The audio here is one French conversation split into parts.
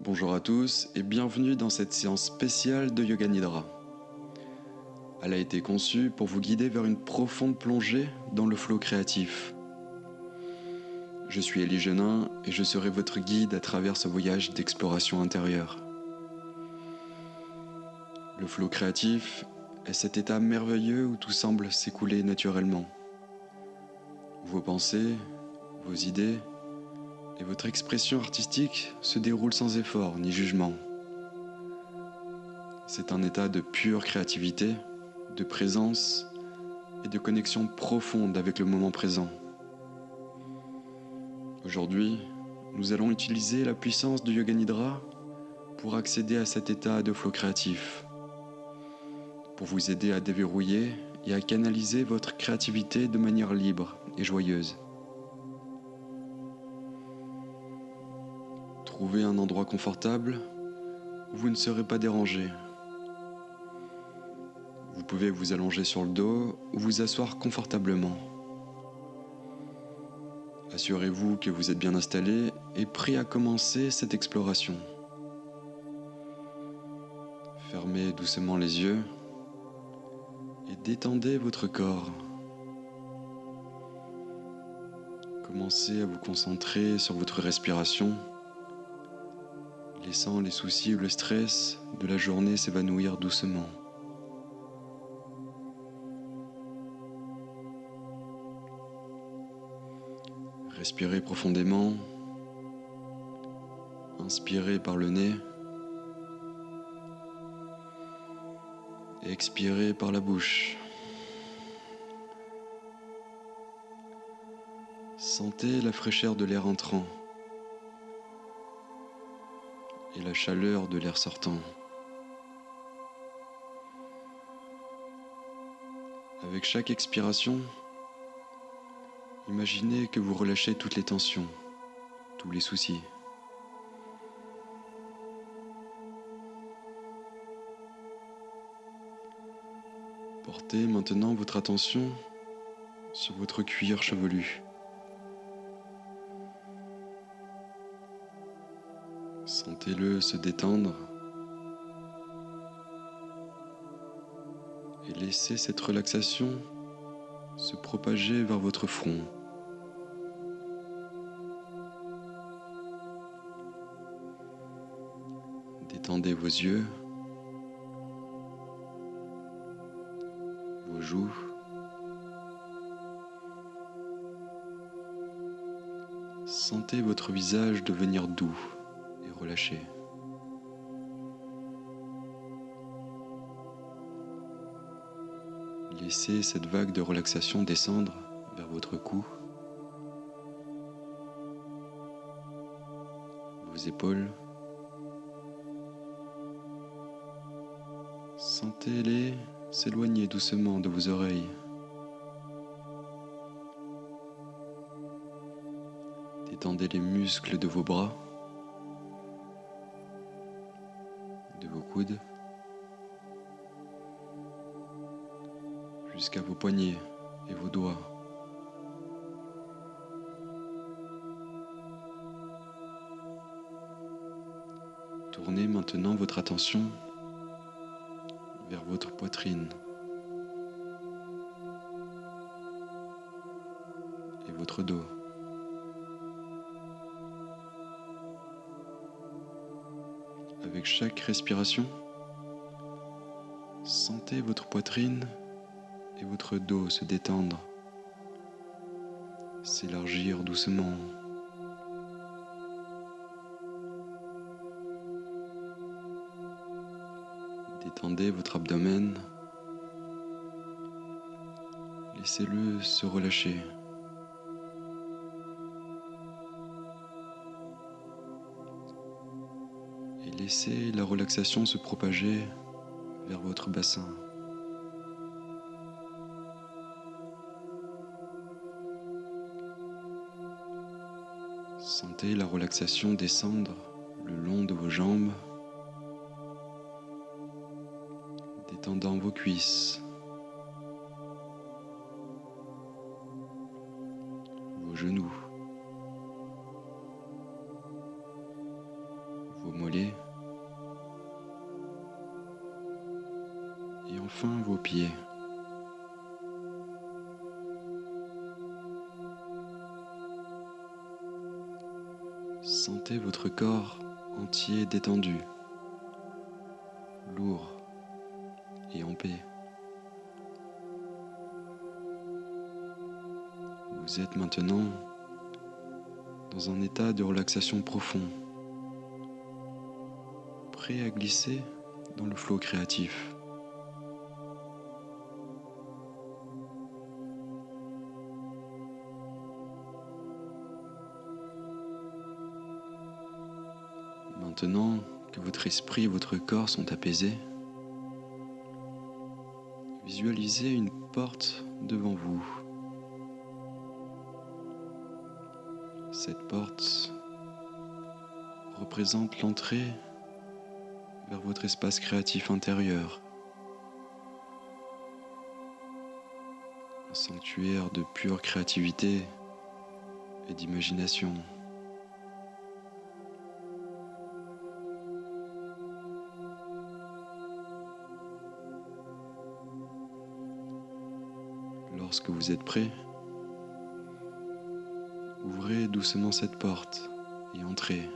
Bonjour à tous et bienvenue dans cette séance spéciale de Yoga Nidra. Elle a été conçue pour vous guider vers une profonde plongée dans le flow créatif. Je suis Élie Genin et je serai votre guide à travers ce voyage d'exploration intérieure. Le flow créatif est cet état merveilleux où tout semble s'écouler naturellement. Vos pensées, vos idées et votre expression artistique se déroulent sans effort ni jugement. C'est un état de pure créativité, de présence et de connexion profonde avec le moment présent. Aujourd'hui, nous allons utiliser la puissance de Yoga Nidra pour accéder à cet état de flow créatif, pour vous aider à déverrouiller et à canaliser votre créativité de manière libre et joyeuse. Trouvez un endroit confortable où vous ne serez pas dérangé. Vous pouvez vous allonger sur le dos ou vous asseoir confortablement. Assurez-vous que vous êtes bien installé et prêt à commencer cette exploration. Fermez doucement les yeux et détendez votre corps. Commencez à vous concentrer sur votre respiration, laissant les soucis ou le stress de la journée s'évanouir doucement. Respirez profondément, inspirez par le nez et expirez par la bouche. Sentez la fraîcheur de l'air entrant et la chaleur de l'air sortant. Avec chaque expiration, imaginez que vous relâchez toutes les tensions, tous les soucis. Portez maintenant votre attention sur votre cuir chevelu. Sentez-le se détendre et laissez cette relaxation se propager vers votre front. Détendez vos yeux, vos joues, sentez votre visage devenir doux et relâché. Laissez cette vague de relaxation descendre vers votre cou, vos épaules. Sentez-les s'éloigner doucement de vos oreilles. Détendez les muscles de vos bras, de vos coudes, jusqu'à vos poignets et vos doigts. Tournez maintenant votre attention vers votre poitrine et votre dos. Avec chaque respiration, sentez votre poitrine et votre dos se détendre, s'élargir doucement. Détendez votre abdomen, laissez-le se relâcher. Et laissez la relaxation se propager vers votre bassin. Sentez la relaxation descendre le long de vos jambes, détendant vos cuisses, vos genoux, vos mollets et enfin vos pieds. Sentez votre corps entier détendu, lourd et en paix. Vous êtes maintenant dans un état de relaxation profond, prêt à glisser dans le flot créatif. Maintenant que votre esprit et votre corps sont apaisés, visualisez une porte devant vous. Cette porte représente l'entrée vers votre espace créatif intérieur. Un sanctuaire de pure créativité et d'imagination. Lorsque vous êtes prêt, ouvrez doucement cette porte et entrez.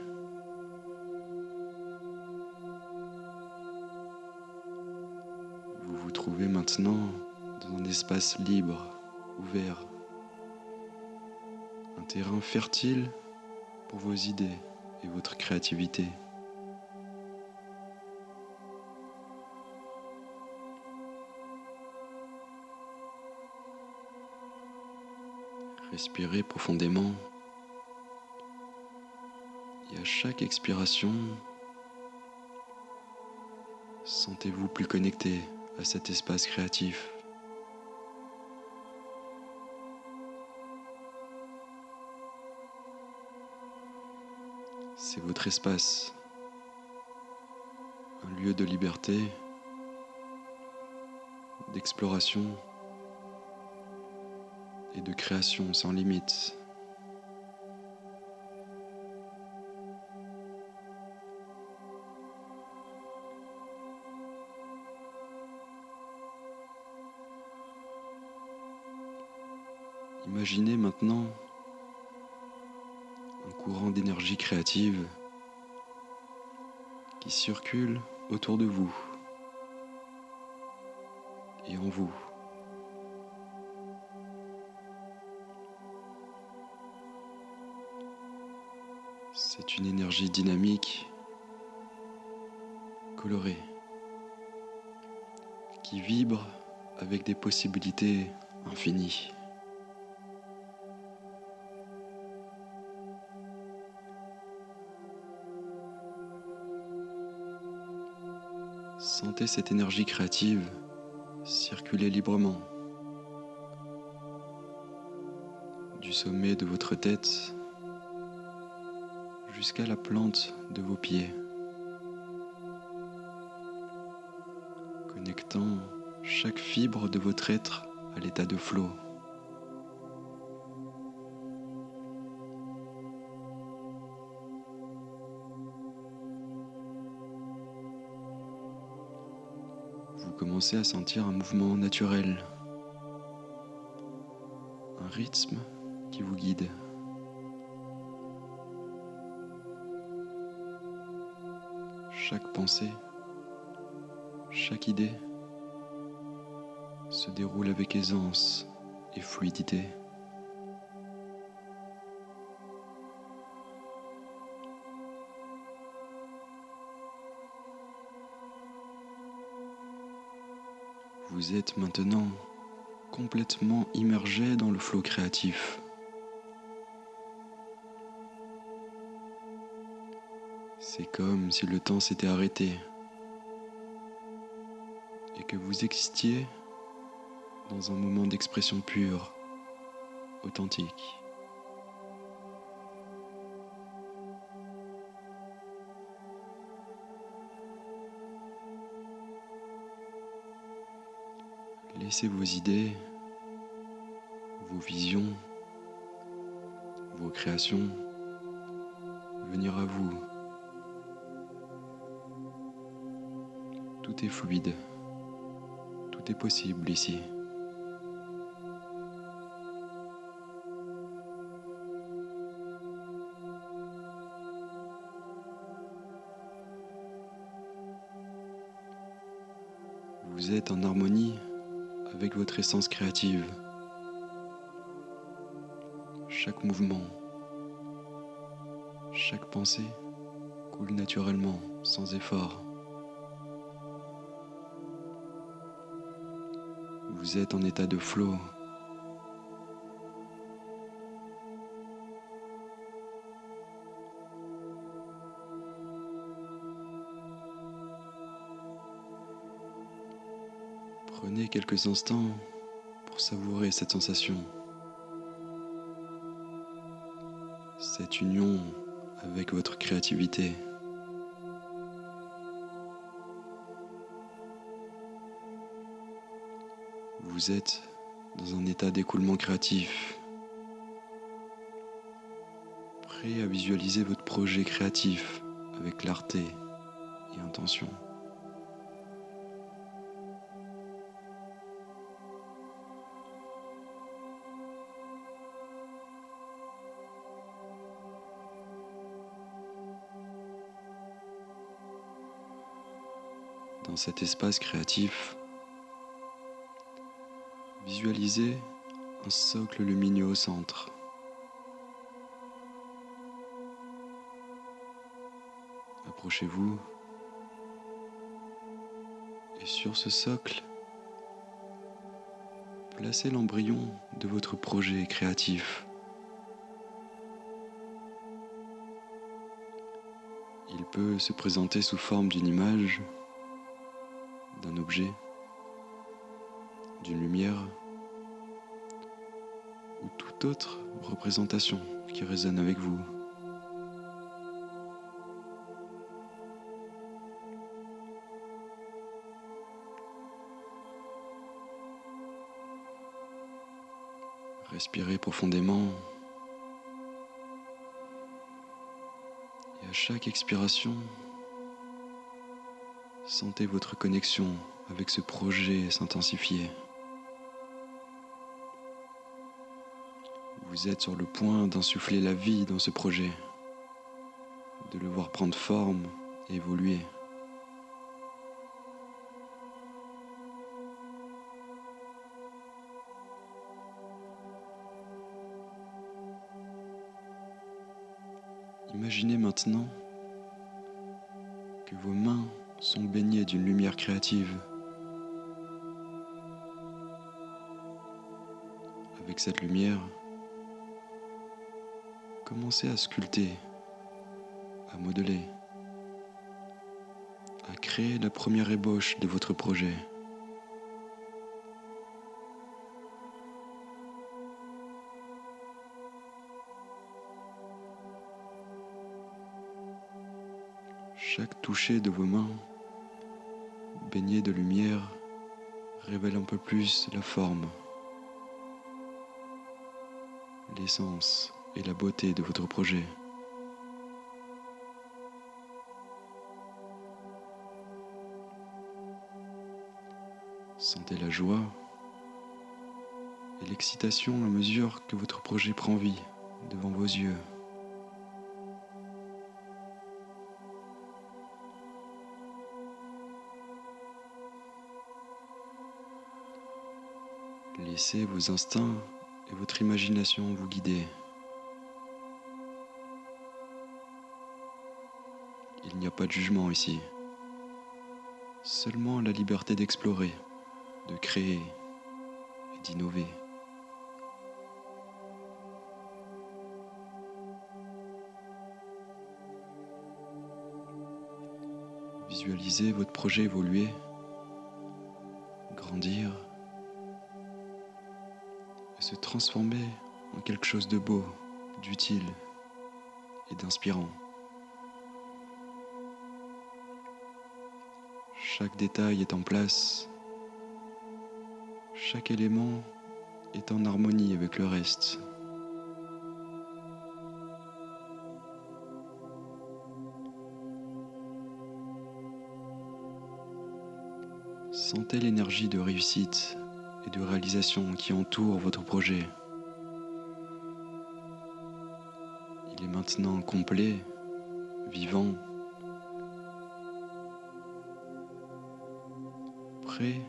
Vous vous trouvez maintenant dans un espace libre, ouvert, un terrain fertile pour vos idées et votre créativité. Respirez profondément et à chaque expiration, sentez-vous plus connecté à cet espace créatif. C'est votre espace, un lieu de liberté, d'exploration et de création sans limite. Imaginez maintenant un courant d'énergie créative qui circule autour de vous et en vous. C'est une énergie dynamique, colorée, qui vibre avec des possibilités infinies. Sentez cette énergie créative circuler librement du sommet de votre tête jusqu'à la plante de vos pieds, connectant chaque fibre de votre être à l'état de flot. Vous commencez à sentir un mouvement naturel, un rythme qui vous guide. Chaque pensée, chaque idée se déroule avec aisance et fluidité. Vous êtes maintenant complètement immergé dans le flot créatif. C'est comme si le temps s'était arrêté et que vous existiez dans un moment d'expression pure, authentique. Laissez vos idées, vos visions, vos créations venir à vous Tout est fluide. Tout est possible ici. Vous êtes en harmonie avec votre essence créative. Chaque mouvement, chaque pensée coule naturellement, sans effort. Vous êtes en état de flow. Prenez quelques instants pour savourer cette sensation, cette union avec votre créativité. Vous êtes dans un état d'écoulement créatif, prêt à visualiser votre projet créatif avec clarté et intention. Dans cet espace créatif, visualisez un socle lumineux au centre. Approchez-vous et sur ce socle, placez l'embryon de votre projet créatif. Il peut se présenter sous forme d'une image, d'un objet, d'une lumière ou toute autre représentation qui résonne avec vous. Respirez profondément et à chaque expiration, sentez votre connexion avec ce projet s'intensifier. Vous êtes sur le point d'insuffler la vie dans ce projet, de le voir prendre forme et évoluer. Imaginez maintenant que vos mains sont baignées d'une lumière créative. Avec cette lumière, commencez à sculpter, à modeler, à créer la première ébauche de votre projet. Chaque toucher de vos mains, baignées de lumière, révèle un peu plus la forme, l'essence et la beauté de votre projet. Sentez la joie et l'excitation à mesure que votre projet prend vie devant vos yeux. Laissez vos instincts et votre imagination vous guider. Il n'y a pas de jugement ici, seulement la liberté d'explorer, de créer et d'innover. Visualisez votre projet évoluer, grandir et se transformer en quelque chose de beau, d'utile et d'inspirant. Chaque détail est en place, chaque élément est en harmonie avec le reste. Sentez l'énergie de réussite et de réalisation qui entoure votre projet. Il est maintenant complet, vivant, prêt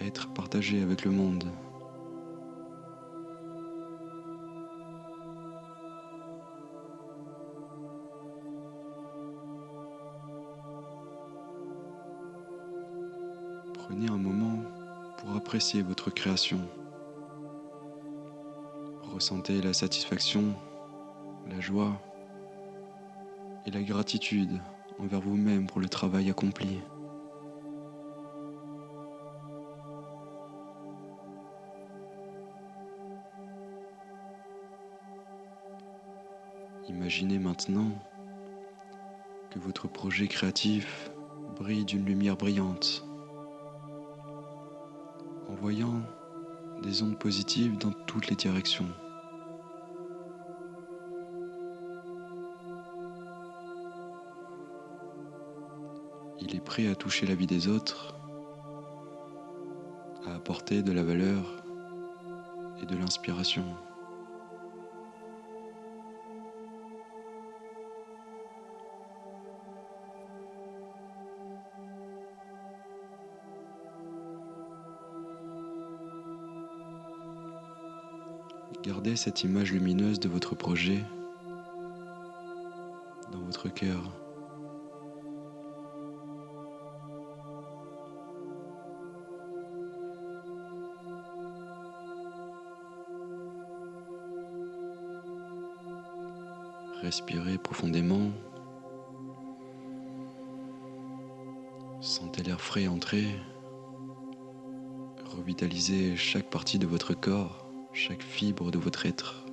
à être partagé avec le monde. Prenez un moment pour apprécier votre création. Ressentez la satisfaction, la joie et la gratitude envers vous-même pour le travail accompli. Imaginez maintenant que votre projet créatif brille d'une lumière brillante, envoyant des ondes positives dans toutes les directions. Il est prêt à toucher la vie des autres, à apporter de la valeur et de l'inspiration. Gardez cette image lumineuse de votre projet dans votre cœur. Respirez profondément. Sentez l'air frais entrer. Revitalisez chaque partie de votre corps, chaque fibre de votre être.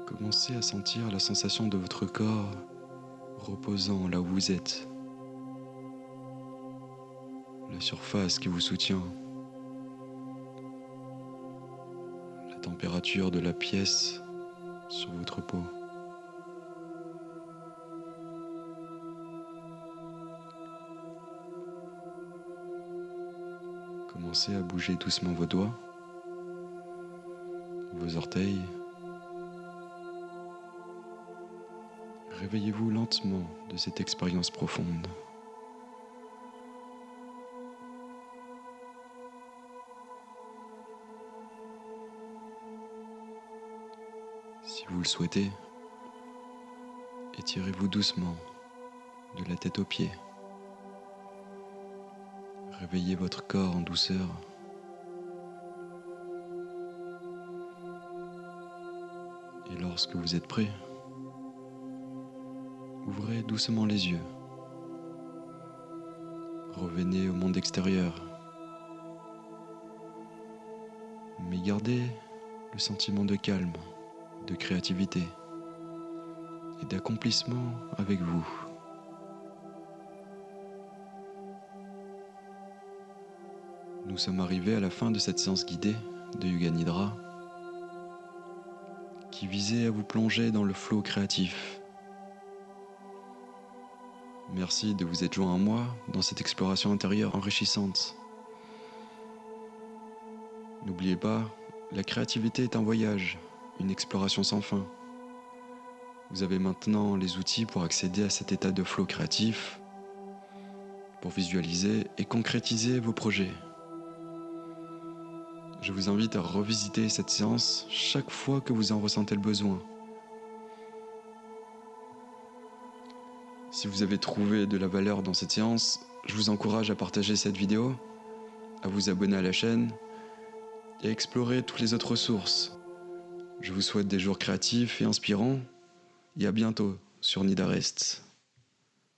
Commencez à sentir la sensation de votre corps reposant là où vous êtes. La surface qui vous soutient. La température de la pièce sur votre peau. Commencez à bouger doucement vos doigts, vos orteils. Réveillez-vous lentement de cette expérience profonde. Si vous le souhaitez, étirez-vous doucement de la tête aux pieds. Réveillez votre corps en douceur. Et lorsque vous êtes prêt, ouvrez doucement les yeux. Revenez au monde extérieur. Mais gardez le sentiment de calme, de créativité et d'accomplissement avec vous. Nous sommes arrivés à la fin de cette séance guidée de Yoga Nidra qui visait à vous plonger dans le flow créatif. Merci de vous être joint à moi dans cette exploration intérieure enrichissante. N'oubliez pas, la créativité est un voyage, une exploration sans fin. Vous avez maintenant les outils pour accéder à cet état de flow créatif, pour visualiser et concrétiser vos projets. Je vous invite à revisiter cette séance chaque fois que vous en ressentez le besoin. Si vous avez trouvé de la valeur dans cette séance, je vous encourage à partager cette vidéo, à vous abonner à la chaîne et à explorer toutes les autres ressources. Je vous souhaite des jours créatifs et inspirants et à bientôt sur Nidarest.